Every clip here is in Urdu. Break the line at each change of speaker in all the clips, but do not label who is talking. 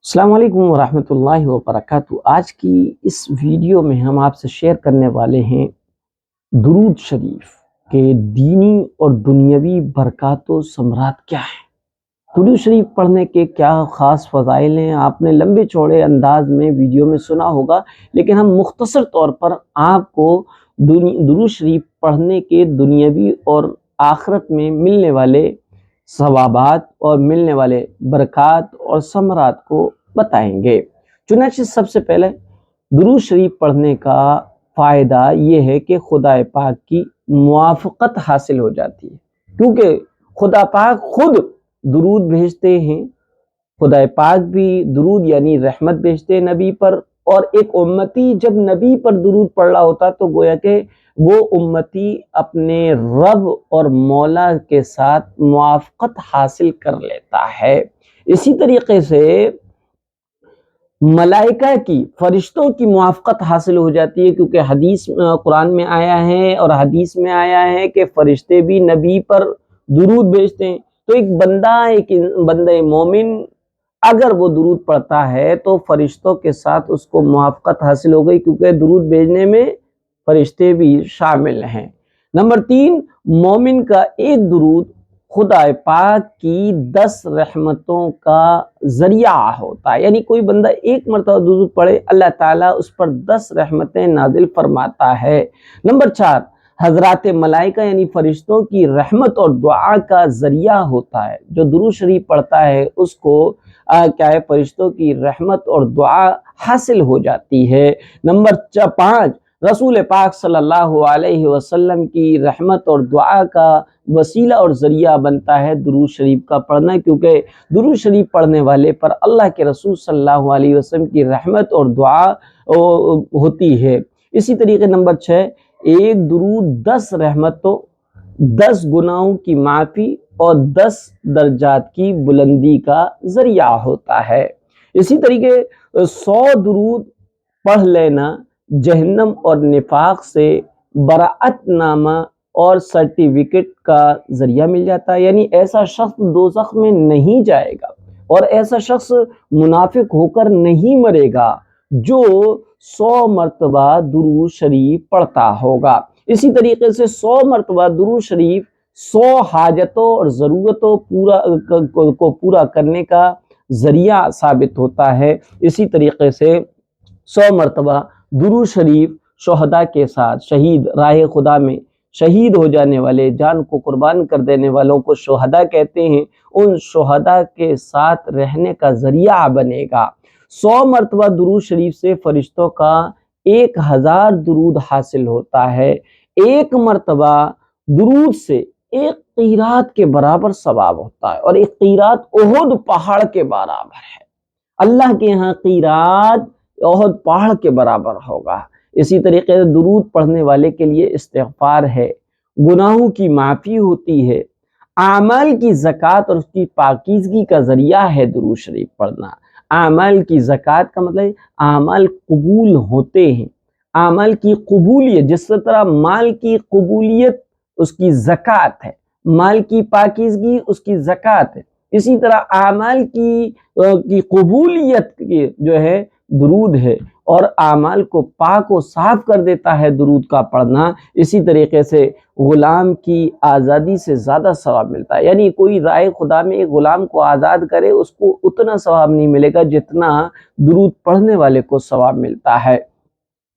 السلام علیکم ورحمۃ اللہ وبرکاتہ۔ آج کی اس ویڈیو میں ہم آپ سے شیئر کرنے والے ہیں درود شریف کے دینی اور دنیاوی برکات و ثمرات کیا ہیں۔ درود شریف پڑھنے کے کیا خاص فضائل ہیں، آپ نے لمبے چوڑے انداز میں ویڈیو میں سنا ہوگا، لیکن ہم مختصر طور پر آپ کو درود شریف پڑھنے کے دنیاوی اور آخرت میں ملنے والے ثوابات اور ملنے والے برکات اور ثمرات کو بتائیں گے۔ چنانچہ سب سے پہلے درود شریف پڑھنے کا فائدہ یہ ہے کہ خدا پاک کی موافقت حاصل ہو جاتی ہے، کیونکہ خدا پاک خود درود بھیجتے ہیں۔ خدا پاک بھی درود یعنی رحمت بھیجتے ہیں نبی پر، اور ایک امتی جب نبی پر درود پڑھ رہا ہوتا تو گویا کہ وہ امتی اپنے رب اور مولا کے ساتھ موافقت حاصل کر لیتا ہے۔ اسی طریقے سے ملائکہ کی، فرشتوں کی موافقت حاصل ہو جاتی ہے، کیونکہ حدیث قرآن میں آیا ہے اور حدیث میں آیا ہے کہ فرشتے بھی نبی پر درود بھیجتے ہیں۔ تو ایک بندہ مومن اگر وہ درود پڑھتا ہے تو فرشتوں کے ساتھ اس کو موافقت حاصل ہو گئی، کیونکہ درود بھیجنے میں فرشتے بھی شامل ہیں۔ نمبر 3، مومن کا ایک درود خدا پاک کی 10 رحمتوں کا ذریعہ ہوتا ہے، یعنی کوئی بندہ ایک مرتبہ درود پڑھے اللہ تعالیٰ اس پر 10 رحمتیں نازل فرماتا ہے۔ نمبر 4، حضرات ملائکہ یعنی فرشتوں کی رحمت اور دعا کا ذریعہ ہوتا ہے۔ جو درود شریف پڑھتا ہے اس کو فرشتوں کی رحمت اور دعا حاصل ہو جاتی ہے۔ نمبر 5، رسول پاک صلی اللہ علیہ وسلم کی رحمت اور دعا کا وسیلہ اور ذریعہ بنتا ہے درود شریف کا پڑھنا، کیونکہ درود شریف پڑھنے والے پر اللہ کے رسول صلی اللہ علیہ وسلم کی رحمت اور دعا ہوتی ہے۔ اسی طریقے نمبر 6، ایک درود 10 رحمتوں، 10 گناہوں کی معافی اور 10 درجات کی بلندی کا ذریعہ ہوتا ہے۔ اسی طریقے 100 درود پڑھ لینا جہنم اور نفاق سے براءت نامہ اور سرٹیفکیٹ کا ذریعہ مل جاتا ہے، یعنی ایسا شخص دوزخ میں نہیں جائے گا اور ایسا شخص منافق ہو کر نہیں مرے گا جو 100 مرتبہ درود شریف پڑھتا ہوگا۔ اسی طریقے سے 100 مرتبہ درود شریف 100 حاجتوں اور ضرورتوں کو پورا کرنے کا ذریعہ ثابت ہوتا ہے۔ اسی طریقے سے 100 مرتبہ درود شریف شہداء کے ساتھ، شہید راہ خدا میں شہید ہو جانے والے، جان کو قربان کر دینے والوں کو شہداء کہتے ہیں، ان شہداء کے ساتھ رہنے کا ذریعہ بنے گا۔ 100 مرتبہ درود شریف سے فرشتوں کا 1000 درود حاصل ہوتا ہے۔ ایک مرتبہ درود سے ایک قیرات کے برابر ثواب ہوتا ہے، اور ایک قیرات احد پہاڑ کے برابر ہے۔ اللہ کے ہاں قیرات احد پہاڑ کے برابر ہوگا۔ اسی طریقے سے درود پڑھنے والے کے لیے استغفار ہے، گناہوں کی معافی ہوتی ہے، اعمال کی زکوٰۃ اور اس کی پاکیزگی کا ذریعہ ہے درود شریف پڑھنا۔ اعمال کی زکوٰۃ کا مطلب اعمال قبول ہوتے ہیں، اعمال کی قبولیت، جس طرح مال کی قبولیت اس کی زکوٰۃ ہے، مال کی پاکیزگی اس کی زکوٰۃ ہے، اسی طرح اعمال کی قبولیت کی جو ہے درود ہے، اور اعمال کو پاک و صاف کر دیتا ہے درود کا پڑھنا۔ اسی طریقے سے غلام کی آزادی سے زیادہ ثواب ملتا ہے، یعنی کوئی رائے خدا میں ایک غلام کو آزاد کرے اس کو اتنا ثواب نہیں ملے گا جتنا درود پڑھنے والے کو ثواب ملتا ہے۔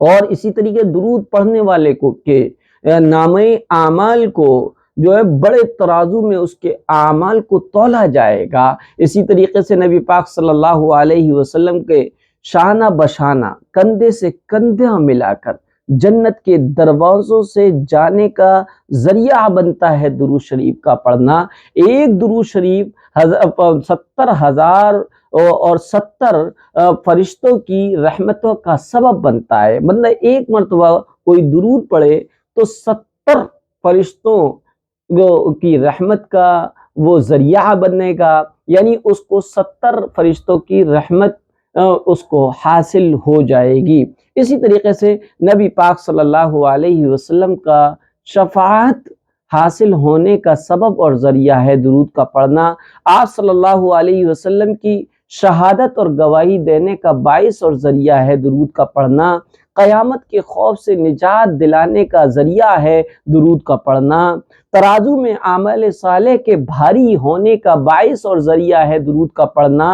اور اسی طریقے درود پڑھنے والے کو کے نامہ اعمال کو جو ہے بڑے ترازو میں اس کے اعمال کو تولا جائے گا۔ اسی طریقے سے نبی پاک صلی اللہ علیہ وسلم کے شانہ بشانہ، کندھے سے کندھا ملا کر جنت کے دروازوں سے جانے کا ذریعہ بنتا ہے درود شریف کا پڑھنا۔ ایک درود شریف 70,000 اور 70 فرشتوں کی رحمتوں کا سبب بنتا ہے۔ مطلب ایک مرتبہ کوئی درود پڑھے تو 70 فرشتوں کی رحمت کا وہ ذریعہ بنے گا، یعنی اس کو 70 فرشتوں کی رحمت اس کو حاصل ہو جائے گی۔ اسی طریقے سے نبی پاک صلی اللہ علیہ وسلم کا شفاعت حاصل ہونے کا سبب اور ذریعہ ہے درود کا پڑھنا۔ آپ صلی اللہ علیہ وسلم کی شہادت اور گواہی دینے کا باعث اور ذریعہ ہے درود کا پڑھنا، قیامت کے خوف سے نجات دلانے کا ذریعہ ہے درود کا پڑھنا، ترازو میں عمل صالح کے بھاری ہونے کا باعث اور ذریعہ ہے درود کا پڑھنا،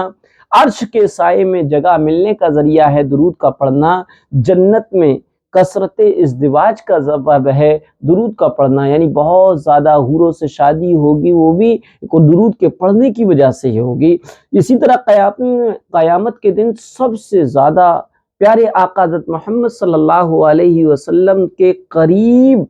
عرش کے سائے میں جگہ ملنے کا ذریعہ ہے درود کا پڑھنا، جنت میں کثرت ازدواج کا سبب ہے درود کا پڑھنا، یعنی بہت زیادہ حوروں سے شادی ہوگی، وہ بھی درود کے پڑھنے کی وجہ سے ہی ہوگی۔ اسی طرح قیامت کے دن سب سے زیادہ پیارے آقا حضرت محمد صلی اللہ علیہ وسلم کے قریب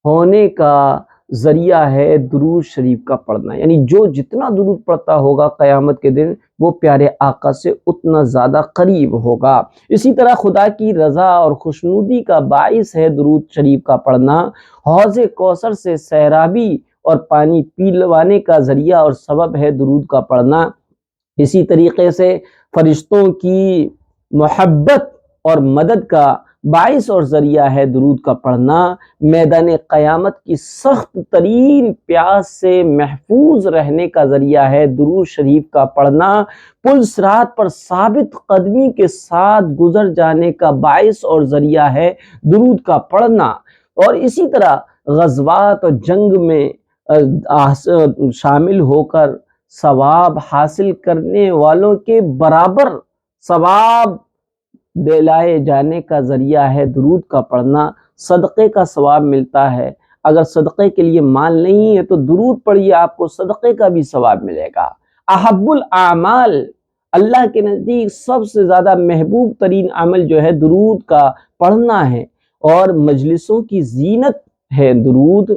ہونے کا ذریعہ ہے درود شریف کا پڑھنا، یعنی جو جتنا درود پڑھتا ہوگا قیامت کے دن وہ پیارے آقا سے اتنا زیادہ قریب ہوگا۔ اسی طرح خدا کی رضا اور خوشنودی کا باعث ہے درود شریف کا پڑھنا، حوض کوثر سے سیرابی اور پانی پلوانے کا ذریعہ اور سبب ہے درود کا پڑھنا۔ اسی طریقے سے فرشتوں کی محبت اور مدد کا باعث اور ذریعہ ہے درود کا پڑھنا، میدان قیامت کی سخت ترین پیاس سے محفوظ رہنے کا ذریعہ ہے درود شریف کا پڑھنا، پل صراط پر ثابت قدمی کے ساتھ گزر جانے کا باعث اور ذریعہ ہے درود کا پڑھنا، اور اسی طرح غزوات اور جنگ میں شامل ہو کر ثواب حاصل کرنے والوں کے برابر ثواب دلائے جانے کا ذریعہ ہے درود کا پڑھنا، صدقے کا ثواب ملتا ہے، اگر صدقے کے لیے مال نہیں ہے تو درود پڑھیے، آپ کو صدقے کا بھی ثواب ملے گا۔ احب الاعمال، اللہ کے نزدیک سب سے زیادہ محبوب ترین عمل جو ہے درود کا پڑھنا ہے، اور مجلسوں کی زینت ہے درود۔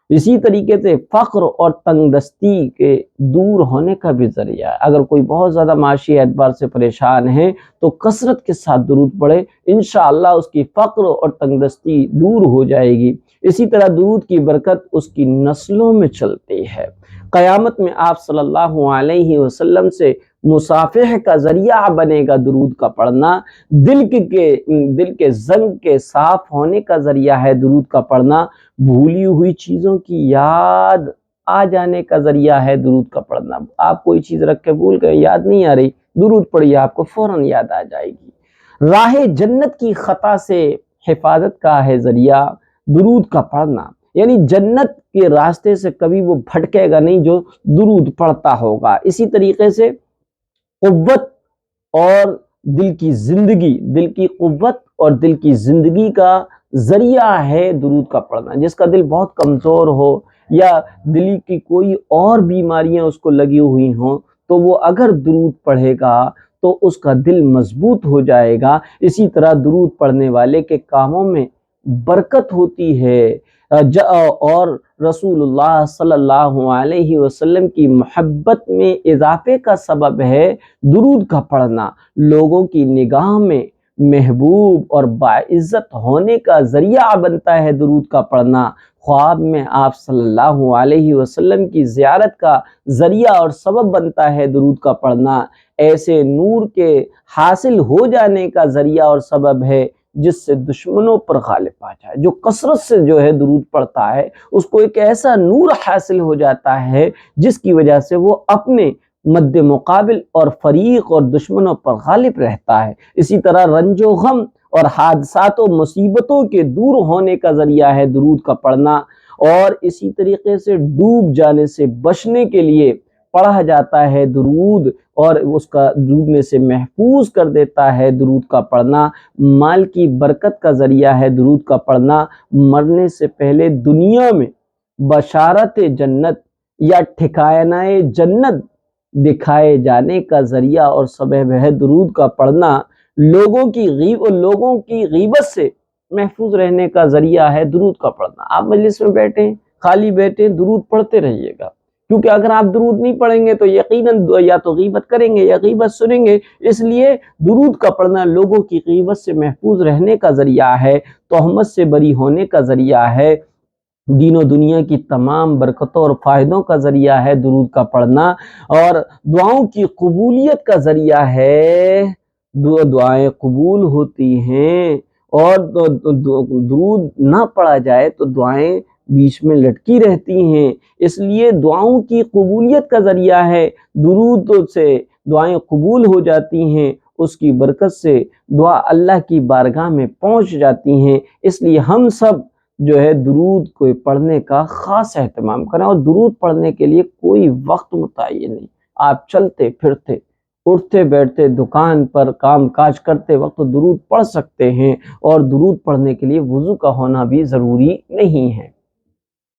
اسی طریقے سے فقر اور تنگ دستی کے دور ہونے کا بھی ذریعہ ہے، اگر کوئی بہت زیادہ معاشی اعتبار سے پریشان ہے تو کثرت کے ساتھ درود پڑھے، انشاءاللہ اس کی فقر اور تنگ دستی دور ہو جائے گی۔ اسی طرح درود کی برکت اس کی نسلوں میں چلتی ہے، قیامت میں آپ صلی اللہ علیہ وسلم سے مصافحہ کا ذریعہ بنے گا درود کا پڑھنا، دل کے زنگ کے صاف ہونے کا ذریعہ ہے درود کا پڑھنا، بھولی ہوئی چیزوں کی یاد آ جانے کا ذریعہ ہے درود کا پڑھنا۔ آپ کوئی چیز رکھ کے بھول گئے، یاد نہیں آ رہی، درود پڑھیے، آپ کو فوراً یاد آ جائے گی۔ راہ جنت کی خطا سے حفاظت کا ہے ذریعہ درود کا پڑھنا، یعنی جنت کے راستے سے کبھی وہ بھٹکے گا نہیں جو درود پڑھتا ہوگا۔ اسی طریقے سے قوت اور دل کی قوت اور دل کی زندگی کا ذریعہ ہے درود کا پڑھنا۔ جس کا دل بہت کمزور ہو یا دل کی کوئی اور بیماریاں اس کو لگی ہوئی ہوں تو وہ اگر درود پڑھے گا تو اس کا دل مضبوط ہو جائے گا۔ اسی طرح درود پڑھنے والے کے کاموں میں برکت ہوتی ہے، اور رسول اللہ صلی اللہ علیہ وسلم کی محبت میں اضافے کا سبب ہے درود کا پڑھنا، لوگوں کی نگاہ میں محبوب اور باعزت ہونے کا ذریعہ بنتا ہے درود کا پڑھنا، خواب میں آپ صلی اللہ علیہ وسلم کی زیارت کا ذریعہ اور سبب بنتا ہے درود کا پڑھنا، ایسے نور کے حاصل ہو جانے کا ذریعہ اور سبب ہے جس سے دشمنوں پر غالب آ جائے۔ جو کثرت سے جو ہے درود پڑھتا ہے اس کو ایک ایسا نور حاصل ہو جاتا ہے جس کی وجہ سے وہ اپنے مد مقابل اور فریق اور دشمنوں پر غالب رہتا ہے۔ اسی طرح رنج و غم اور حادثات و مصیبتوں کے دور ہونے کا ذریعہ ہے درود کا پڑھنا، اور اسی طریقے سے ڈوب جانے سے بچنے کے لیے پڑھا جاتا ہے درود، اور اس کا ڈوبنے سے محفوظ کر دیتا ہے درود کا پڑھنا، مال کی برکت کا ذریعہ ہے درود کا پڑھنا، مرنے سے پہلے دنیا میں بشارت جنت یا ٹھکانہ جنت دکھائے جانے کا ذریعہ اور سبب ہے درود کا پڑھنا، لوگوں کی غیبت سے محفوظ رہنے کا ذریعہ ہے درود کا پڑھنا۔ آپ مجلس میں بیٹھیں، خالی بیٹھیں، درود پڑھتے رہیے گا، کیونکہ اگر آپ درود نہیں پڑھیں گے تو یقیناً یا تو غیبت کریں گے یا غیبت سنیں گے، اس لیے درود کا پڑھنا لوگوں کی غیبت سے محفوظ رہنے کا ذریعہ ہے، تہمت سے بری ہونے کا ذریعہ ہے، دین و دنیا کی تمام برکتوں اور فائدوں کا ذریعہ ہے درود کا پڑھنا، اور دعاؤں کی قبولیت کا ذریعہ ہے، دعائیں قبول ہوتی ہیں، اور درود نہ پڑھا جائے تو دعائیں بیچ میں لٹکی رہتی ہیں، اس لیے دعاؤں کی قبولیت کا ذریعہ ہے، درود سے دعائیں قبول ہو جاتی ہیں، اس کی برکت سے دعا اللہ کی بارگاہ میں پہنچ جاتی ہیں۔ اس لیے ہم سب جو ہے درود کو پڑھنے کا خاص اہتمام کریں، اور درود پڑھنے کے لیے کوئی وقت متعین نہیں، آپ چلتے پھرتے، اٹھتے بیٹھتے، دکان پر کام کاج کرتے وقت درود پڑھ سکتے ہیں، اور درود پڑھنے کے لیے وضو کا ہونا بھی ضروری نہیں ہے۔